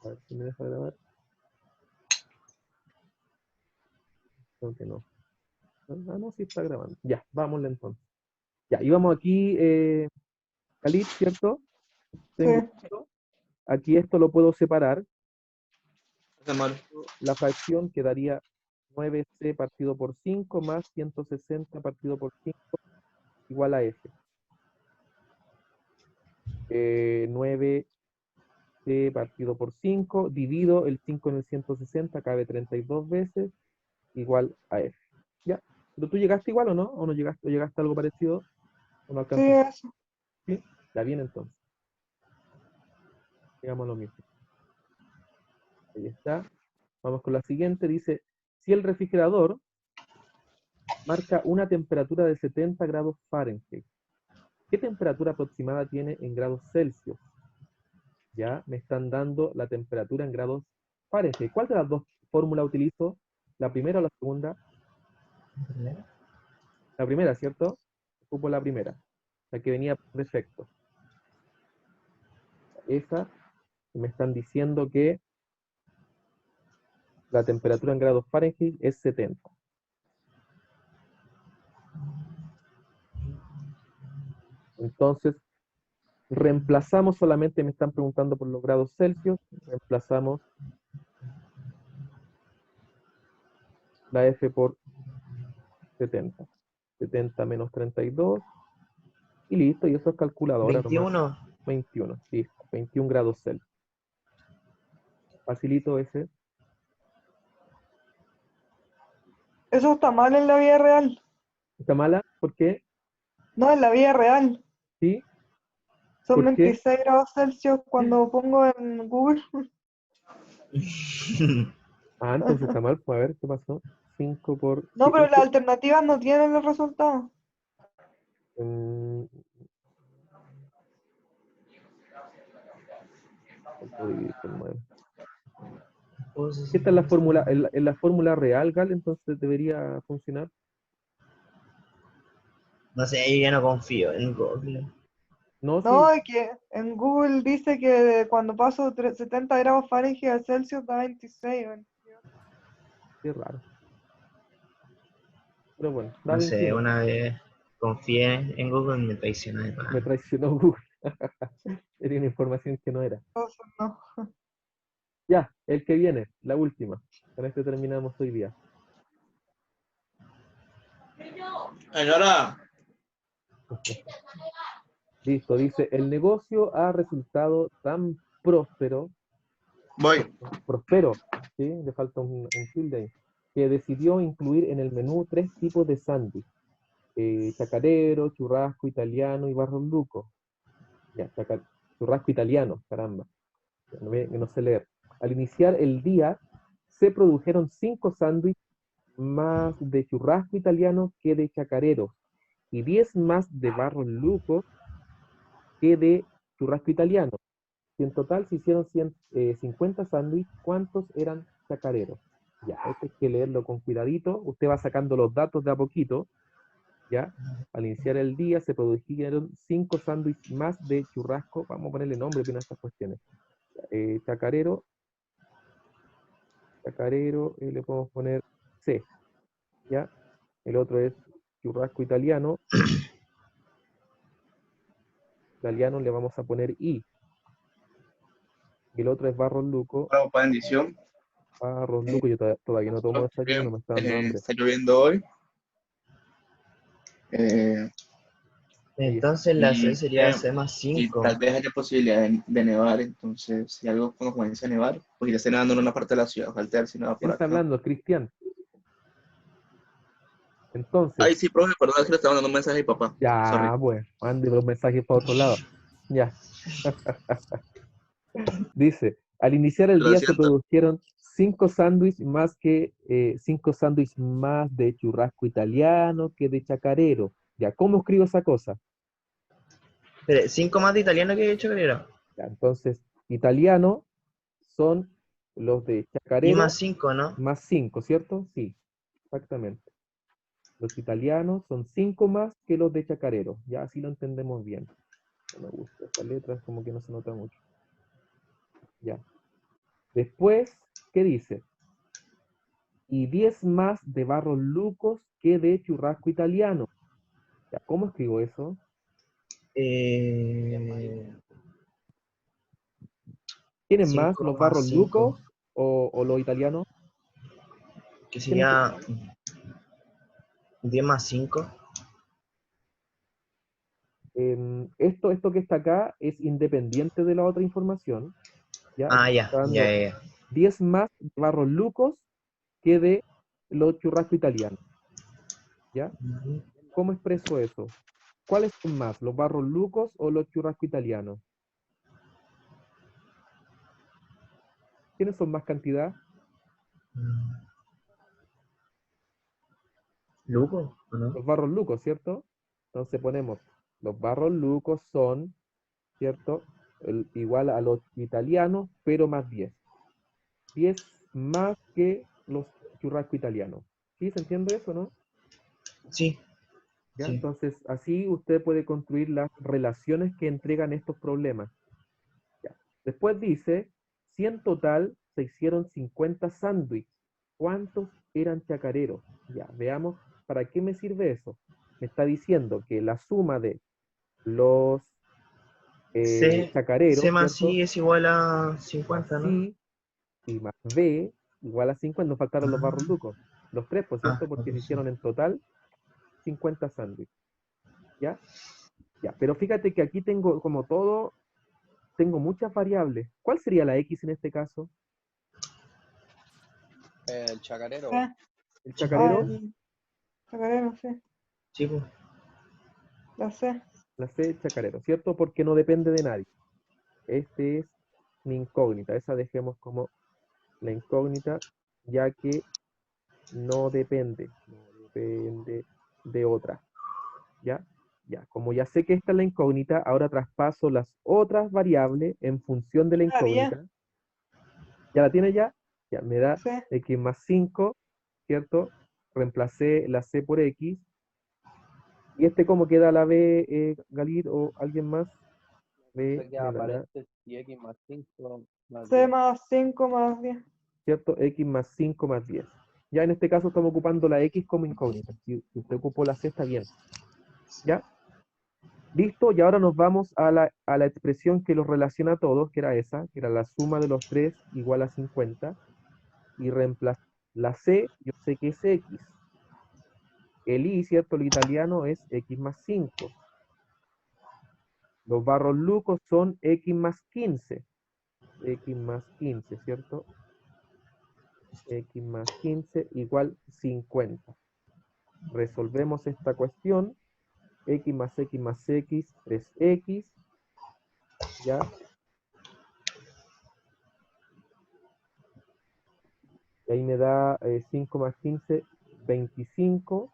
A ver si me deja grabar. Creo que no. Ah, no, sí está grabando. Ya, vámonos entonces. Ya, íbamos aquí, Khalid, ¿cierto? Sí. Tengo esto. Aquí esto lo puedo separar. Está mal. La fracción quedaría 9c partido por 5 más 160 partido por 5 igual a f. 9c partido por 5, divido el 5 en el 160, cabe 32 veces, igual a f. ¿Ya? ¿Pero tú llegaste igual o no? ¿O no llegaste, o llegaste a algo parecido? ¿O no Sí, alcanzaste? eso. ¿Sí? Está bien entonces. Llegamos a lo mismo. Ahí está. Vamos con la siguiente. Dice, si el refrigerador marca una temperatura de 70 grados Fahrenheit, ¿qué temperatura aproximada tiene en grados Celsius? Ya me están dando la temperatura en grados Fahrenheit. ¿Cuál de las dos fórmulas utilizo? ¿La primera o la segunda? La primera, ¿cierto? Ocupo la primera, la que venía por defecto. Esa, me están diciendo que la temperatura en grados Fahrenheit es 70. Entonces, reemplazamos solamente, me están preguntando por los grados Celsius, reemplazamos la F por 70. 70 menos 32, y listo, y eso es calculadora nomás. 21. 21, listo, 21 grados Celsius. Facilito ese. Eso está mal en la vida real. ¿Está mala? ¿Por qué? No, en la vida real. ¿Sí? Son ¿Por qué? 26 grados Celsius cuando pongo en Google. Ah, entonces está mal. Pues a ver, ¿qué pasó? 5 por... No, sí, pero las alternativas no tienen los resultados. mm, ¿cuánto dividir por 9? Esta es la fórmula, en la fórmula real, Gal, entonces debería funcionar. No sé, yo ya no confío en Google. No, sí, No, es que en Google dice que cuando paso 70 grados Fahrenheit a Celsius da 26. 22. sí es raro. Pero bueno, da No sé, 21. una vez confié en Google y me traicionó de Me pana. traicionó Google. Era una información que no era. Entonces, no. Ya, el que viene, la última. Con este terminamos hoy día. Señora. Listo, dice, el negocio ha resultado tan próspero, Voy. próspero, ¿sí? Le falta un tilde ahí, que decidió incluir en el menú 3 tipos de sándwich. Chacarero, churrasco italiano y barros luco. Ya, churrasco italiano, caramba, que no sé leer. Al iniciar el día, se produjeron 5 sándwiches más de churrasco italiano que de chacarero, y 10 más de barros luco que de churrasco italiano. Y en total se hicieron 50 sándwiches. ¿Cuántos eran chacareros? Ya, esto hay que leerlo con cuidadito. Usted va sacando los datos de a poquito. ¿Ya? Al iniciar el día se produjeron 5 sándwiches más de churrasco. Vamos a ponerle nombre a estas cuestiones. Chacarero, chacarero, le podemos poner C. ¿Ya? El otro es churrasco italiano. Italiano le vamos a poner I. Y el otro es barros luco. Hola, para bendición. Barros luco, yo todavía no tomo desayuno, me está dando hambre. Está lloviendo hoy. Entonces la C sería C más Y 5. tal vez haya posibilidad de nevar, entonces si algo cuando comience a nevar, pues ya esté nevando en una parte de la ciudad, falta si neva por ¿Quién está acá. hablando? Cristian. Entonces, Ay, sí, profe, perdón, es que le estaba mandando un mensaje a mi papá. Sorry. ya, bueno, mande los mensajes para otro lado. Ya. Dice, al iniciar el Lo día se siento. produjeron 5 sándwiches más de churrasco italiano que de chacarero. Ya, ¿cómo escribo esa cosa? Pero 5 más de italiano que he hecho, creo. Ya, entonces, italiano son los de Y chacarero más 5, ¿no? más 5, ¿cierto? Sí, exactamente. Los italianos son 5 más que los de chacarero. Ya así lo entendemos bien. No me gusta esta letra, es como que no se nota mucho. Ya. Después, ¿qué dice? Y 10 más de Barros Lucos que de Churrasco Italiano. Ya, ¿cómo escribo eso? ¿Tienen más 5 los más Barros 5, Lucos o los italianos? que ¿Quiénes son? sería 10 más 5. Esto que está acá es independiente de la otra información. ¿Ya? Ah, Aquí ya, está ya, dando ya, ya. 10 más de Barros Lucos que de los Churrasco Italianos. ¿Ya? Ujú. ¿Cómo expreso eso? ¿Cuáles son más, los Barros Lucos o los Churrasco Italianos? ¿Quiénes son más cantidad? ¿Luco o no? Los Barros Lucos, ¿cierto? Entonces ponemos, los Barros Lucos son, ¿cierto? Igual a los italianos, pero más 10. 10 más que los Churrasco Italianos. ¿Sí? ¿Se entiende eso, no? Sí, ¿Ya? sí. Entonces, así usted puede construir las relaciones que entregan estos problemas. ¿Ya? Después dice, si en total se hicieron 50 sándwiches, ¿cuántos eran chacareros? Ya, veamos para qué me sirve eso. Me está diciendo que la suma de los C chacareros, más ¿cierto? I es igual a Más 50, ¿no? I y más B igual a 50, nos faltaron los barros Ah, lucos. Los tres, por cierto, no, porque se pues sí. hicieron en total 50 sándwiches. ¿Ya? Ya, pero fíjate que aquí tengo como todo, tengo muchas variables. ¿Cuál sería la X en este caso? El chacarero. Sí. ¿El Sí, pues, Ah, chacarero? el chacarero, sí. sí, pues. La sé. La C, chacarero, ¿cierto? Porque no depende de nadie. Este es mi incógnita. Esa dejemos como la incógnita, ya que no depende de otra. ¿Ya? Ya, como ya sé que esta es la incógnita, ahora traspaso las otras variables en función de la La 10, incógnita. ¿Ya la tiene ya? Ya, me da sí. x más 5, ¿cierto? Reemplacé la c por x. ¿Y este cómo queda la b, Galit, o alguien más? B Sé que me dará, aparece y X más 5 más C 10. más 5 más 10. ¿cierto? X más 5 más 10. Ya en este caso estamos ocupando la x como incógnita. Si usted ocupó la c, está bien. ¿Ya? Listo, y ahora nos vamos a la expresión que los relaciona a todos, que era esa, que era la suma de los 3 igual a 50, y reemplazo la c, yo sé que es x. El i, ¿cierto? Lo italiano es x más 5. Los barros lucos son x más 15. X más 15, ¿cierto? X más 15 igual 50. Resolvemos esta cuestión. X más X más X, 3X. ¿Ya? Y ahí me da 5 más 15, 25.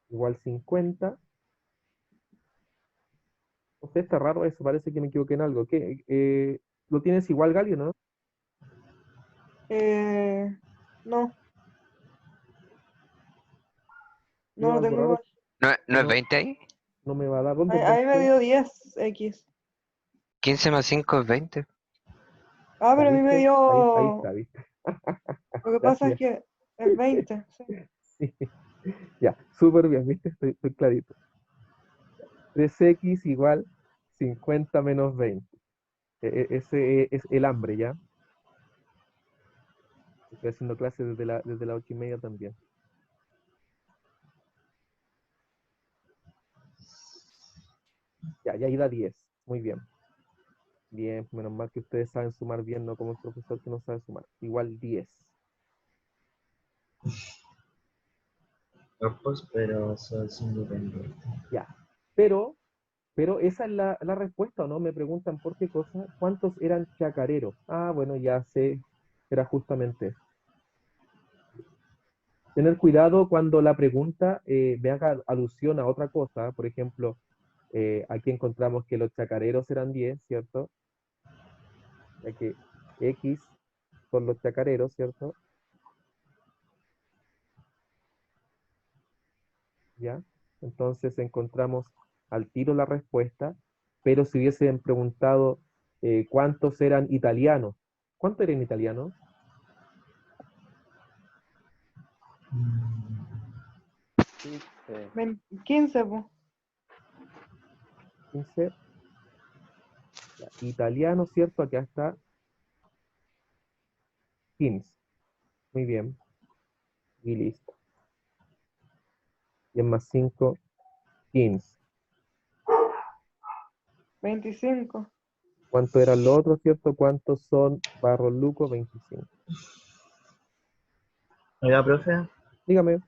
Igual 50. Usted está raro eso, parece que me equivoqué en algo. ¿Qué? ¿Lo tienes igual, Galio, no? No, no Veo lo algo tengo raro igual. ¿No que es 20 ahí? no me va a dar. ¿Dónde es Ahí me 20? dio 10x. 15 más 5 es 20. Ah, ¿Ya pero a mí me viste? Ahí dio. está, ¿viste? Lo que pasa es Gracias. que es 20. Sí. Sí. Ya, súper bien, ¿viste? Estoy clarito. 3x igual 50 menos 20. Ese es el hambre, ¿ya? Estoy haciendo clases desde las 8:30 también. Ya, y ahí da 10. Muy bien. Bien, menos mal que ustedes saben sumar bien, no como el profesor que no sabe sumar. Igual 10. No, pues, pero eso es independiente. Ya. Pero esa es la respuesta, ¿o no? Me preguntan por qué cosa. ¿Cuántos eran chacareros? Ah, bueno, ya sé. Era justamente eso. Tener cuidado cuando la pregunta me haga alusión a otra cosa. Por ejemplo, aquí encontramos que los chacareros eran 10, ¿cierto? Ya que X son los chacareros, ¿cierto? ¿Ya? Entonces encontramos al tiro la respuesta, pero si hubiesen preguntado ¿cuántos eran italianos? ¿Cuánto era en italiano? 15, pues. 15. Ya, italiano, ¿cierto? Acá está 15. Muy bien. Y listo. 10 más 5, 15. 25. ¿Cuánto eran los otros, cierto? ¿Cuántos son Barros Luco? 25. Oiga, profe, Dígame.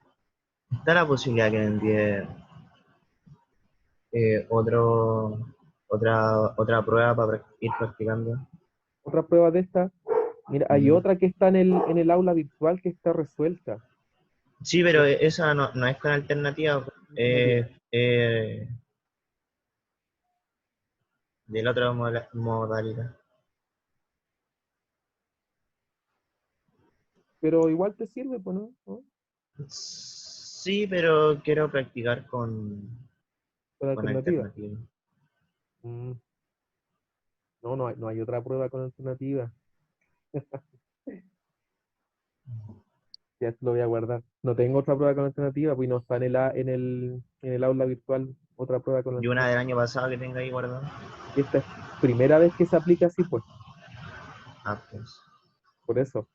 ¿está la posibilidad que me envíe otra prueba para ir practicando? Otra prueba de esta. Mira, hay Mm. otra que está en el aula virtual que está resuelta. Sí, pero esa no es con alternativa, de la otra modalidad. Pero igual te sirve, pues, ¿no? ¿No? Sí, pero quiero practicar Con con alternativa. alternativa. Mm, No, no hay otra prueba con alternativa. Ya lo voy a guardar. No tengo otra prueba con alternativa, pues no está en el aula virtual otra prueba con Y una alternativa. del año pasado que tenga ahí guardada. Y esta es primera vez que se aplica así, pues, Ah, pues. por eso.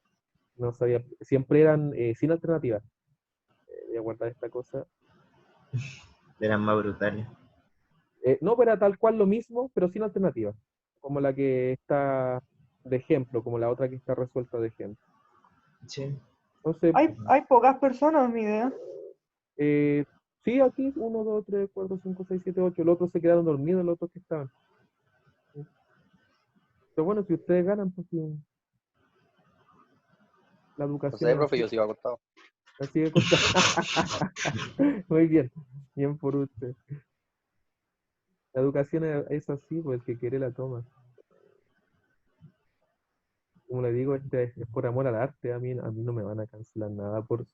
No sabía, siempre eran sin alternativa. Voy a guardar esta cosa. De las más brutales. No, pero era tal cual lo mismo, pero sin alternativa. Como la que está de ejemplo, como la otra que está resuelta de ejemplo. Sí. Entonces, Hay pocas personas, mi idea. sí, aquí, 1, 2, 3, 4, 5, 6, 7, 8. Los otros se quedaron dormidos, los otros que estaban. Pero bueno, si ustedes ganan, pues sí, la No educación sé, es profe, así, yo sigo acostado. así de corta. Muy bien, bien por usted. La educación es así, pues el que quiere la toma. Como le digo, es por amor al arte. A mí no me van a cancelar nada por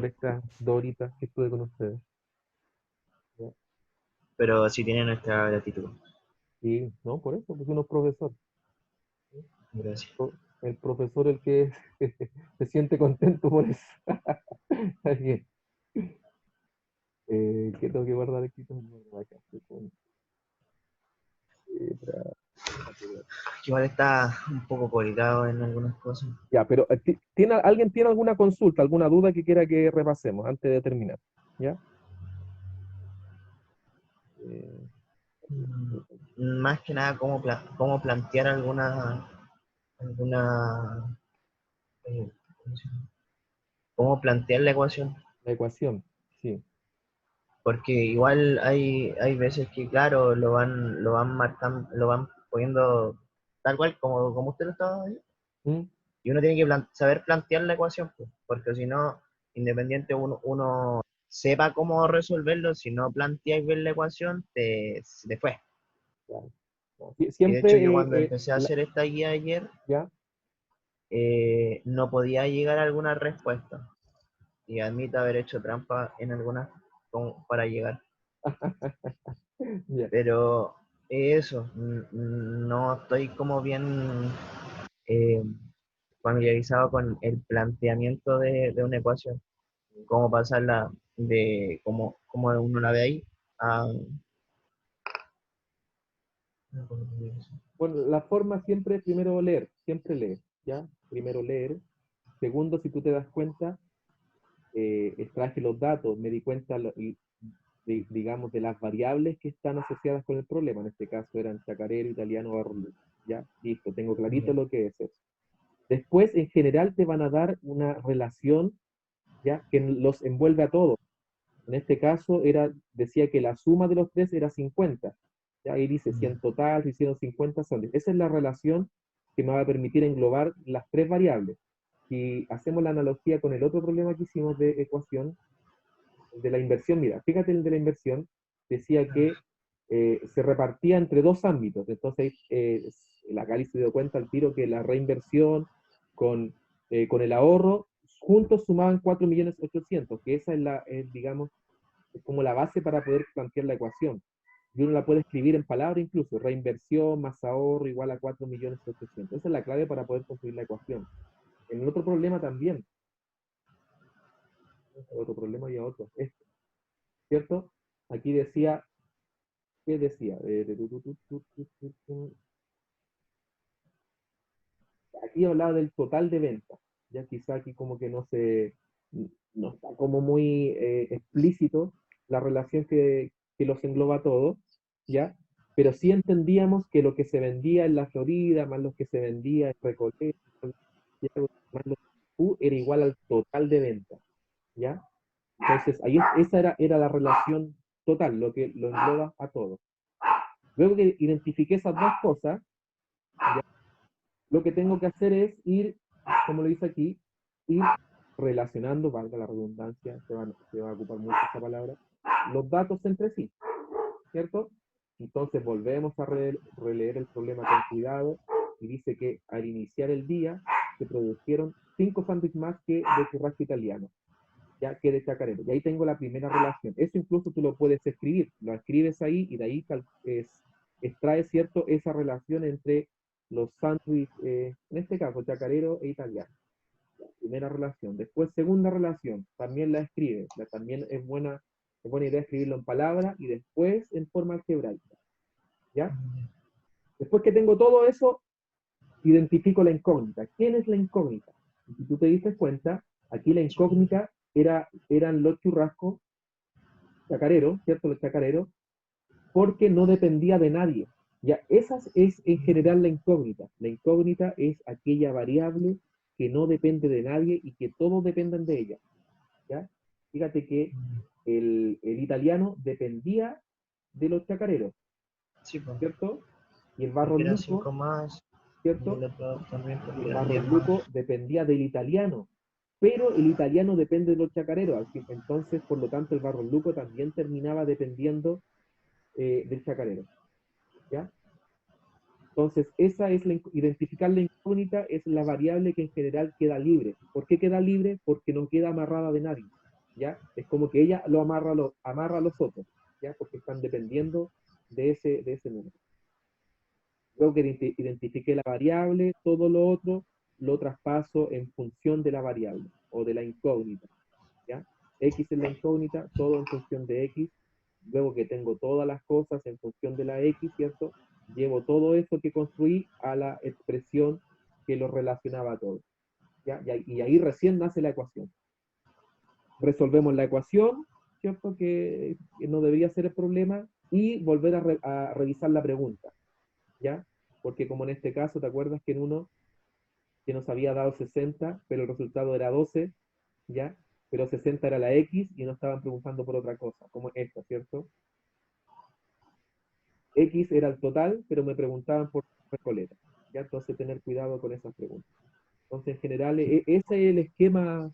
estas 2 horitas que estuve con ustedes. Pero sí tiene nuestra gratitud. Sí, no, por eso, pues uno es profesor. Gracias. El profesor el que se siente contento por eso. Está bien. ¿Qué tengo que guardar aquí? Tengo que guardar acá. Igual está un poco colgado en algunas cosas. Ya, pero ¿alguien tiene alguna consulta, alguna duda que quiera que repasemos antes de terminar? ¿Ya? Eh, Más que nada, cómo plantear alguna, ¿cómo se llama? Cómo plantear la ecuación. la ecuación, sí. Porque igual hay veces que, claro, lo van marcando, lo van poniendo tal cual como usted lo estaba diciendo. ¿Mm? Y uno tiene que saber plantear la ecuación, pues, porque si no, independiente uno sepa cómo resolverlo, si no planteáis bien la ecuación, se te fue. Claro. Y de hecho yo Siempre, cuando empecé a hacer esta guía ayer, ¿ya? no podía llegar a alguna respuesta. Y admito haber hecho trampa en algunas para llegar. Ya. Pero eso, no estoy como bien eh, familiarizado con el planteamiento de una ecuación, cómo pasarla de como uno la ve ahí a... Bueno, la forma siempre es primero leer, siempre leer, ¿ya? Primero leer. Segundo, si tú te das cuenta, extraje los datos, me di cuenta, digamos, de las variables que están asociadas con el problema. En este caso eran chacarero, italiano, barrolú. ¿Ya? Listo, tengo clarito lo que es eso. Después, en general, te van a dar una relación, ¿ya? Que los envuelve a todos. En este caso, decía que la suma de los tres era 50. ¿Ya? Ahí dice, si en total se hicieron 50 son 10. Esa es la relación que me va a permitir englobar las tres variables. Si hacemos la analogía con el otro problema que hicimos de ecuación, de la inversión, mira, fíjate el de la inversión, decía que se repartía entre 2 ámbitos. Entonces, la Gali se dio cuenta al tiro que la reinversión con el ahorro juntos sumaban 4.800.000, que esa es digamos, es como la base para poder plantear la ecuación. Y uno la puede escribir en palabras incluso, reinversión más ahorro igual a 4.800.000. Esa es la clave para poder construir la ecuación. En el otro problema también. El otro problema había otro. Este, ¿cierto? Aquí decía, ¿qué decía? Aquí hablaba del total de ventas. Ya quizá aquí como que no está como muy explícito la relación que los engloba a todos, ¿ya? Pero sí entendíamos que lo que se vendía en la Florida, más lo que se vendía en Recoleta, más lo era igual al total de ventas, ¿ya? Entonces, ahí esa era la relación total, lo que lo engloba a todos. Luego que identifiqué esas dos cosas, ¿ya? Lo que tengo que hacer es ir, como lo dice aquí, ir relacionando, valga la redundancia, se va a ocupar mucho esta palabra, los datos entre sí, ¿cierto? Entonces volvemos a releer el problema con cuidado y dice que al iniciar el día se produjeron 5 sándwiches más que de churrasco italiano, ya que de chacarero. Y ahí tengo la primera relación. Eso incluso tú lo puedes escribir, lo escribes ahí y de ahí extrae, ¿cierto?, esa relación entre los sándwiches, en este caso, chacarero e italiano. Primera relación. Después, segunda relación, también la escribes. También es buena idea escribirlo en palabras y después en forma algebraica. ¿Ya? Después que tengo todo eso, identifico la incógnita. ¿Quién es la incógnita? Y si tú te diste cuenta, aquí la incógnita eran los churrascos chacareros, ¿cierto? Los chacareros, porque no dependía de nadie. Ya, esa es en general la incógnita. La incógnita es aquella variable que no depende de nadie y que todos dependan de ella. ¿Ya? Fíjate que el italiano dependía de los chacareros, Sí, pues. ¿cierto? Y el barro Eran luco, 5 más. Y ¿cierto? el otro también, porque El eran barro 10 luco más. dependía del italiano, pero el italiano depende de los chacareros, entonces, por lo tanto, el barro luco también terminaba dependiendo del chacarero. ¿Ya? Entonces, esa es identificar la incógnita es la variable que en general queda libre. ¿Por qué queda libre? Porque no queda amarrada de nadie, ¿ya? Es como que ella lo amarra a los otros, ¿ya? Porque están dependiendo de ese número. Luego que identifiqué la variable, todo lo otro lo traspaso en función de la variable o de la incógnita, ¿ya? X es la incógnita, todo en función de X. Luego que tengo todas las cosas en función de la X, ¿cierto? Llevo todo eso que construí a la expresión que lo relacionaba a todo, ¿ya? Y ahí recién nace la ecuación. Resolvemos la ecuación, ¿cierto? Que no debería ser el problema, y volver a revisar la pregunta, ¿ya? Porque como en este caso, ¿te acuerdas que en uno que nos había dado 60, pero el resultado era 12, ¿ya? Pero 60 era la X y nos estaban preguntando por otra cosa, como esta, ¿cierto? X era el total, pero me preguntaban por Recoleta, ¿ya? Entonces tener cuidado con esas preguntas. Entonces, en general, ese es el esquema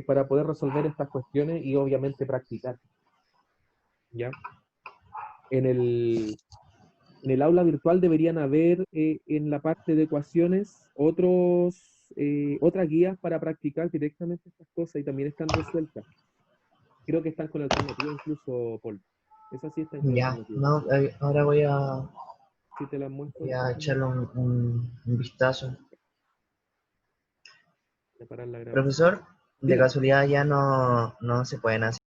para poder resolver estas cuestiones y obviamente practicar, ¿ya? En el aula virtual deberían haber en la parte de ecuaciones otras guías para practicar directamente estas cosas y también están resueltas. Creo que están con alternativa incluso, Paul. Esas sí están con Ya, alternativa. no, ahora voy Si te las muestro, a echarle un vistazo. voy a parar la grabación. Profesor, de Dígame. casualidad ya no se pueden hacer